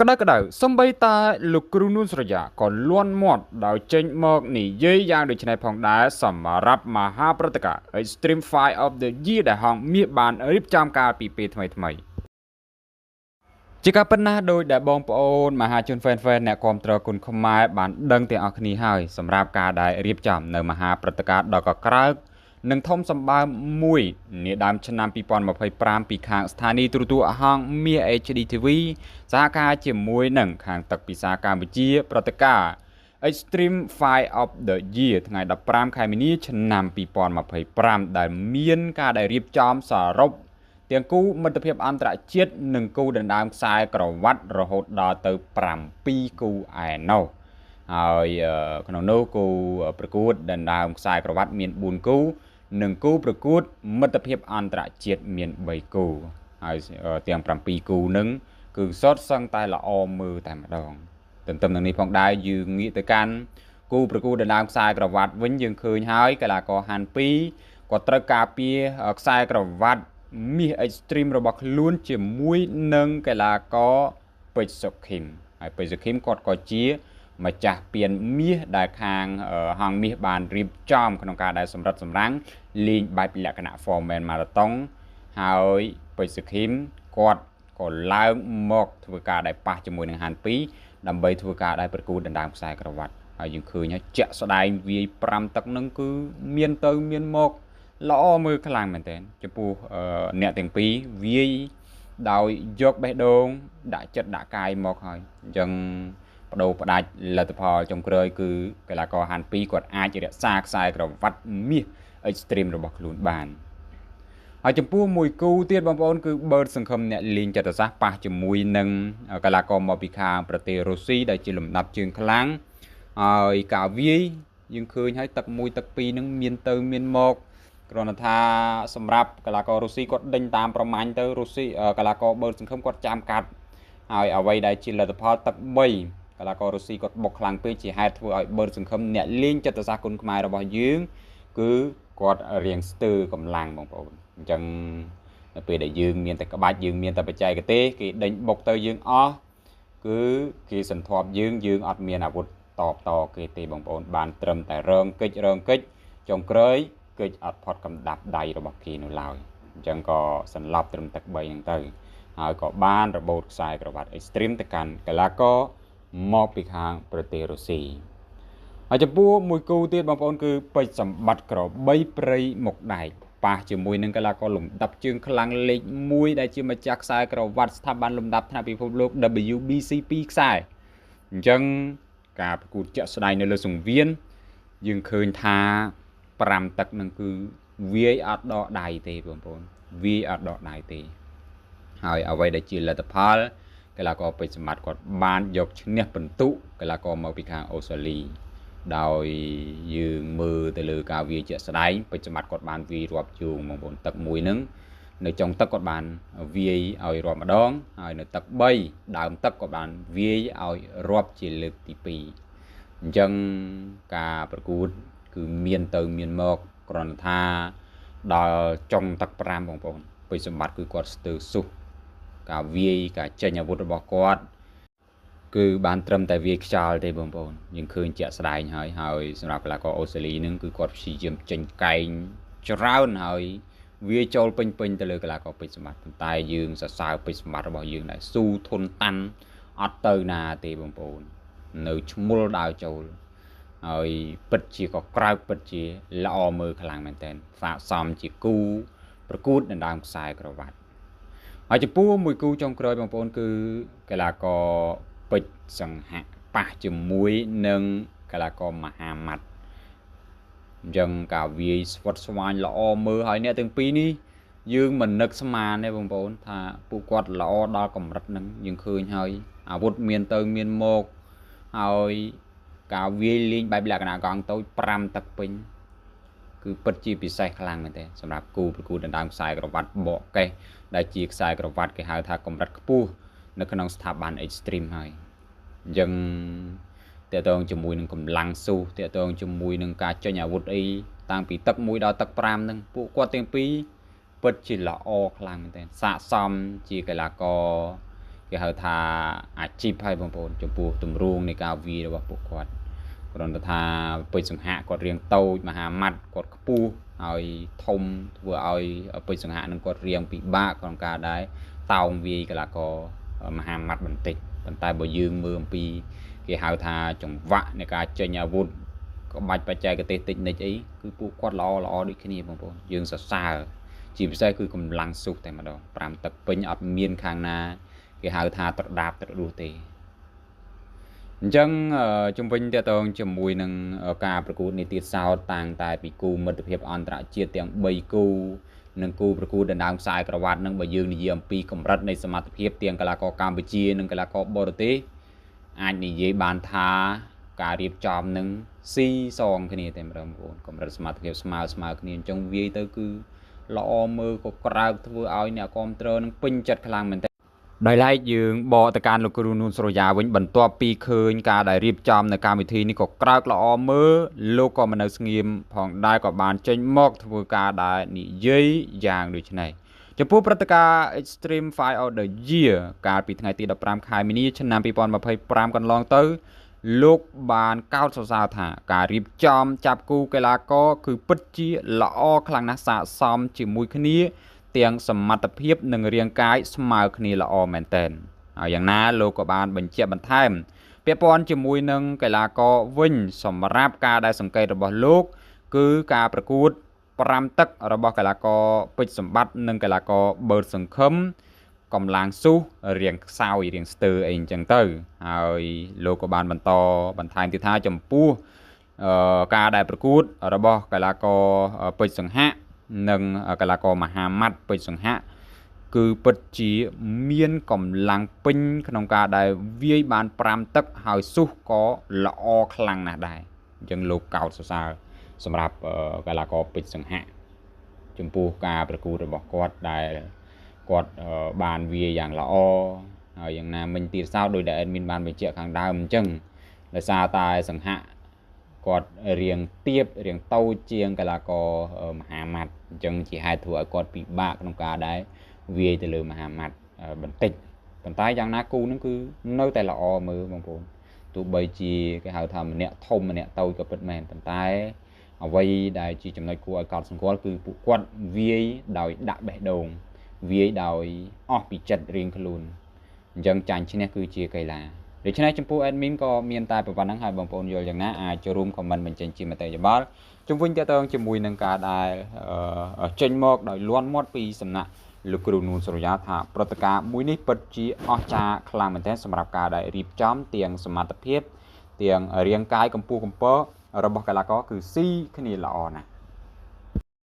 ក្តៅសំបីតាលោកគ្រូនួនស្រយាក៏លន់មាត់ដោយចេញមកនិយាយយ៉ាងដូចនេះផងដែរសម្រាប់មហាព្រឹត្តិការណ៍ Extreme Fight of the Year ដែលហងមាសបានរៀបចំកាលពីពេលថ្មីជាការប៉ុណ្ណាដោយដែលបងប្អូនមហាជនហ្វេនអ្នកគាំទ្រគុណខ្មែរបានដឹងទាំងអស់គ្នាហើយសម្រាប់ការដែលរៀបចំនៅមហាព្រឹត្តិការណ៍ដ៏កក្រើកនិងធំសម្បើមមួយនាដើមឆ្នាំ2025ពីខាងស្ថានីយទូរទស្សន៍ហងមាស HD TV សហការជាមួយនឹងខាងទឹកពិសាកម្ពុជាព្រឹត្តិការណ៍ Extreme Fight of the Year ថ្ងៃ15ខែមីនាឆ្នាំ2025ដែលមានការដែលរៀបចំសរុបទាំងគូមិត្តភាពអន្តរជាតិនិងគូដណ្ដើមខ្សែក្រវ៉ាត់រហូតដល់ទៅ7គូឯណោះហើយក្នុងនោះគូប្រកួតដណ្ដើមខ្សែក្រវ៉ាត់មាន4គូនិងគូប្រកួតមិត្តភាពអន្តរជាតិមាន3គូហើយទាំង7គូនឹងគឺសុទ្ធសឹងតែល្អមើលតែម្ដងទន្ទឹមនឹងនេះផងដែរយើងងាកទៅកាន់គូប្រកួតដណ្ដើមខ្សែក្រវ៉ាត់វិញយើងឃើញហើយកីឡាករហាន់2គាត់ត្រូវការពារខ្សែក្រវ៉ាត់មាស Extreme របស់ខ្លួនជាមួយនឹងកីឡាករពេជ្រសុខីមហើយពេជ្រសុខីមគាត់ក៏ជាម្ចាស់ពានមាសដែលខាងហងមាសបានរៀបចំក្នុងការដែលសម្រិតសម្រាំងលេងបែបលក្ខណៈ Foreman Marathon ហើយពេជ្រសុខីមគាត់ក៏ឡើងមកធ្វើការដែលប៉ះជាមួយនឹងហាន់2ដើម្បីធ្វើការដែលប្រកួតដណ្ដើមខ្សែក្រវ៉ាត់ហើយយើងឃើញហើយជាក់ស្ដែងវាយ5ទឹកនឹងគឺមានទៅមានមកល្អមើលខ្លាំងមែនទែនចំពោះអ្នកទាំងពីរវាយដោយយកបេះដូងដាក់ចិត្តដាក់កាយមកហើយអញ្ចឹងបដូរផ្ដាច់លទ្ធផលចុងក្រោយគឺកីឡាករហាន់2គាត់អាចរក្សាខ្សែក្រវ៉ាត់មាស Extreme របស់ខ្លួនបានហើយចំពោះមួយគូទៀតបងប្អូនគឺបឺតសង្ឃឹមអ្នកលេងចិត្តសាស្ត្រប៉ះជាមួយនឹងកីឡាករមកពីខាងប្រទេសរុស្ស៊ីដែលជាលំដាប់ជើងខ្លាំងហើយការវាយយើងឃើញហើយទឹក1ទឹក2នឹងមានទៅមានមកគ្រាន់តែថាសម្រាប់កីឡាកររុស្ស៊ីគាត់ដេញតាមប្រមាញ់ទៅរុស្ស៊ីកីឡាករបឺតសង្ឃឹមគាត់ចាំកាត់ហើយអ្វីដែលជាលទ្ធផលទឹក3កីឡាកររុស្ស៊ីគាត់បុកខ្លាំងពេកជាហេតុធ្វើឲ្យបឺតសង្ឃឹមអ្នកលេងចិត្តសាស្ត្រគុណខ្មែររបស់យើងគឺគាត់រៀងស្ទើរកម្លាំងបងប្អូនអញ្ចឹងនៅពេលដែលយើងមានតែក្បាច់យើងមានតែបច្ចេកទេសគេដេញបុកទៅយើងអស់គឺគេសន្ធាប់យើងអត់មានអាវុធតគេទេបងប្អូនបានត្រឹមតែរងកិច្ចចុងក្រោយកិច្ចអត់ផុតកំដាប់ដៃរបស់គេនោះឡើយអញ្ចឹងក៏សន្លប់ត្រឹមទឹក3ហ្នឹងទៅហើយក៏បានរបូតខ្សែក្រវ៉ាត់ Extreme ទៅកាន់កីឡាករមកពីខាងប្រទេសរុស្ស៊ីហើយចំពោះមួយគូទៀតបងប្អូនគឺពេជ្រសម្បត្តិក្របីព្រៃមុខដែកប៉ះជាមួយនឹងកីឡាករលំដាប់ជើងខ្លាំងលេខ1ដែលជាម្ចាស់ខ្សែក្រវ៉ាត់ស្ថាប័នលំដាប់ថ្នាក់ពិភពលោក WBC 2ខ្សែអញ្ចឹងការប្រកួតជាក់ស្ដែងនៅលើសង្វៀនយើងឃើញថា5ទឹកនឹងគឺវាយអត់ដកដៃទេបងប្អូនវាយអត់ដកដៃទេហើយអ្វីដែលជាលទ្ធផលកីឡាករពេជ្រសម្បត្តិគាត់បានយកឈ្នះពិន្ទុកីឡាករមកពីខាងអូស្ត្រាលីដោយយើងមើលទៅលើការវាយជាក់ស្ដែងពេជ្រសម្បត្តិគាត់បានវាយរាប់ជើងបងប្អូនទឹកមួយហ្នឹងនៅចុងទឹកគាត់បានវាយឲ្យរាប់ម្ដងហើយនៅទឹក3ដើមទឹកគាត់បានវាយឲ្យរាប់ជាលើកទី2អញ្ចឹងការប្រកួតគឺមានទៅមានមកគ្រាន់ថាដល់ចុងទឹក5បងប្អូនពេជ្រសម្បត្តិគឺគាត់ស្ទើរសុះការវាយការចេញអាវុធរបស់គាត់គឺបានត្រឹមតែវាយខ្យល់ទេបងប្អូនយើងឃើញជាក់ស្ដែងហើយសម្រាប់កីឡាករអូស្ត្រាលីនឹងគឺគាត់ព្យាយាមចេញកែងច្រើនហើយវាចូលពេញទៅលើកីឡាករពេជ្រសម្បត្តិប៉ុន្តែយើងសរសើរពេជ្រសម្បត្តិរបស់យើងដែលស៊ូធន់តាន់អត់ទៅណាទេបងប្អូននៅឈ្មោះដើរចូលហើយពិតជាក៏ក្រៅពិតជាល្អមើលខ្លាំងមែនតើស័ក្តិសមជាគូប្រកួតដណ្ដើមខ្សែក្រវ៉ាត់ហើយចំពោះមួយគូចុងក្រោយបងប្អូនគឺកីឡាករពេជ្រសង្ហៈប៉ះជាមួយនឹងកីឡាករមហាម៉ាត់អញ្ចឹងការវាយស្វិតស្វាញល្អមើលហើយអ្នកទាំងពីរនេះយើងមិននឹកស្មានទេបងប្អូនថាពួកគាត់ល្អដល់កម្រិតហ្នឹងយើងឃើញហើយអាវុធមានទៅមានមកហើយការវាយលេងបែបលក្ខណៈកង់តូច5ទឹកពេញគឺពិតជាពិសេសខ្លាំងមែនទេសម្រាប់គូប្រកួតដណ្ដើមខ្សែក្រវ៉ាត់បកកេះដែលជាខ្សែក្រវ៉ាត់គេហៅថាកម្រិតខ្ពស់នៅក្នុងស្ថាប័ន Extreme ហើយអញ្ចឹងតើតើជាមួយនឹងកម្លាំងស៊ូតើតើជាមួយនឹងការចេញអាវុធអីតាំងពីទឹក1ដល់ទឹក5ហ្នឹងពួកគាត់ទាំងពីរពិតជាល្អខ្លាំងមែនទែនស័ក្តិសមជាកីឡាករ គេហៅថាអាជីពហើយបងប្អូនចំពោះទម្រង់នៃការវារបស់ពួកគាត់គ្រាន់តែថាពេជ្រសង្ហៈគាត់រៀងតូចមហាម៉ាត់គាត់ខ្ពស់ហើយធំធ្វើឲ្យពេជ្រសង្ហៈនឹងគាត់រៀងពិបាកក្នុងការដែរតោងវាយកីឡាករមហាម៉ាត់បន្តិចប៉ុន្តែបើយើងមើលអំពីគេហៅថាចង្វាក់នៃការចេញអាវុធក្បាច់បច្ចេកទេសតិចនិចអីគឺពួកគាត់ល្អដូចគ្នាបងប្អូនយើងសរសើរជាពិសេសគឺកម្លាំងស៊ូតែម្ដង5ទឹកពេញអត់មានខាងណាគេហៅថាត្រដាបត្រដួសទេអញ្ចឹងជំវិញតទៅជាមួយនឹងការប្រកួតនេះទៀតសោតតាំងតែពីគូមិត្តភាពអន្តរជាតិទាំង3គូនិងគូប្រកួតដណ្ដើមខ្សែក្រវ៉ាត់នឹងបើយើងនិយាយអំពីកម្រិតនៃសមត្ថភាពទាំងកីឡាករកម្ពុជានិងកីឡាករបរទេសអាចនិយាយបានថាការរៀបចំនឹងស៊ីសងគ្នាតែម្ដងបងប្អូនកម្រិតសមត្ថភាពស្មើគ្នាអញ្ចឹងវាយទៅគឺល្អមើលក៏ក្រើកធ្វើឲ្យអ្នកគាំទ្រនឹងពេញចិត្តខ្លាំងមែនតើដោយឡែកយើងបកទៅកាន់លោកគ្រូនួនសុរិយាវិញបន្ទាប់ពីឃើញការដែលរៀបចំនៅកម្មវិធីនេះក៏ក្រើកល្អមើលលោកក៏មិននៅស្ងៀមផងដែរក៏បានចេញមកធ្វើការដែលនិយាយយ៉ាងដូចនេះចំពោះព្រឹត្តិការណ៍ Extreme Fight of the Year កាលពីថ្ងៃទី15ខែមីនាឆ្នាំ2025កន្លងទៅលោកបានកោតសរសើរថាការរៀបចំចាប់គូកីឡាករគឺពិតជាល្អខ្លាំងណាស់ស័ក្តិសមជាមួយគ្នាទាំងសមត្ថភាពនិងរាងកាយស្មើគ្នាល្អមែនទែនហើយយ៉ាងណាលោកក៏បានបញ្ជាក់បន្ថែមពាក់ព័ន្ធជាមួយនឹងកីឡាករវិញសម្រាប់ការដែលសង្កេតរបស់លោកគឺការប្រកួត5ទឹករបស់កីឡាករពេជ្រសម្បត្តិនិងកីឡាករបឺតសង្ឃឹមកម្លាំងស៊ូរៀងខ្សោយរៀងស្ទើរអីអញ្ចឹងទៅហើយលោកក៏បានបន្តបន្ថែមទៀតថាចំពោះការដែលប្រកួតរបស់កីឡាករពេជ្រសង្ហៈនិងកីឡាករមហាម៉ាត់ពេជ្រសង្ហៈគឺពិតជាមានកម្លាំងពេញក្នុងការដែលវាយបាន5ទឹកហើយស៊ូក៏ល្អខ្លាំងណាស់ដែរអញ្ចឹងលោកកោតសរសើរសម្រាប់កីឡាករពេជ្រសង្ហៈចំពោះការប្រកួតរបស់គាត់ដែលគាត់បានវាយ៉ាងល្អហើយយ៉ាងណាមិញទៀតសោតដោយដែល admin បានបញ្ជាក់ខាងដើមអញ្ចឹងដោយសារតែសង្ហៈគាត់រៀងទៀបរៀងតូចជាងកីឡាករមហាម៉ាត់អញ្ចឹងជាហេតុធ្វើឲ្យគាត់ពិបាកក្នុងការដែលវាយទៅលើមហាម៉ាត់បន្តិចប៉ុន្តែយ៉ាងណាគូនឹងគឺនៅតែល្អមើលបងប្អូនទោះបីជាគេហៅថាម្នាក់ធំម្នាក់តូចក៏ពិតមែនប៉ុន្តែអ្វីដែលជាចំណុចគួរឲ្យកត់សម្គាល់គឺពួកគាត់វាយដោយដាក់បេះដូងវាយដោយអស់ពីចិត្តរៀងខ្លួនអញ្ចឹងចាញ់ឈ្នះគឺជាកីឡាដូច្នេះចំពោះ admin ក៏មានតែប៉ុណ្្នឹងហើយបងប្អូនយល់យ៉ាងណាអាចចូលរួម comment បញ្ចេញជាមតិយោបល់ជុំវិញតទៅជាមួយនឹងការដែលចេញមកដោយលន់មាត់ពីសំណាក់លោកគ្រូនួនសុរិយាថាព្រឹត្តិការណ៍មួយនេះពិតជាអស្ចារ្យខ្លាំងមែនទែនសម្រាប់ការដែលរៀបចំទាំងសមត្ថភាពទាំងរាងកាយកម្ពស់កំពស់របស់កីឡាករគឺស៊ីគ្នាល្អណាស់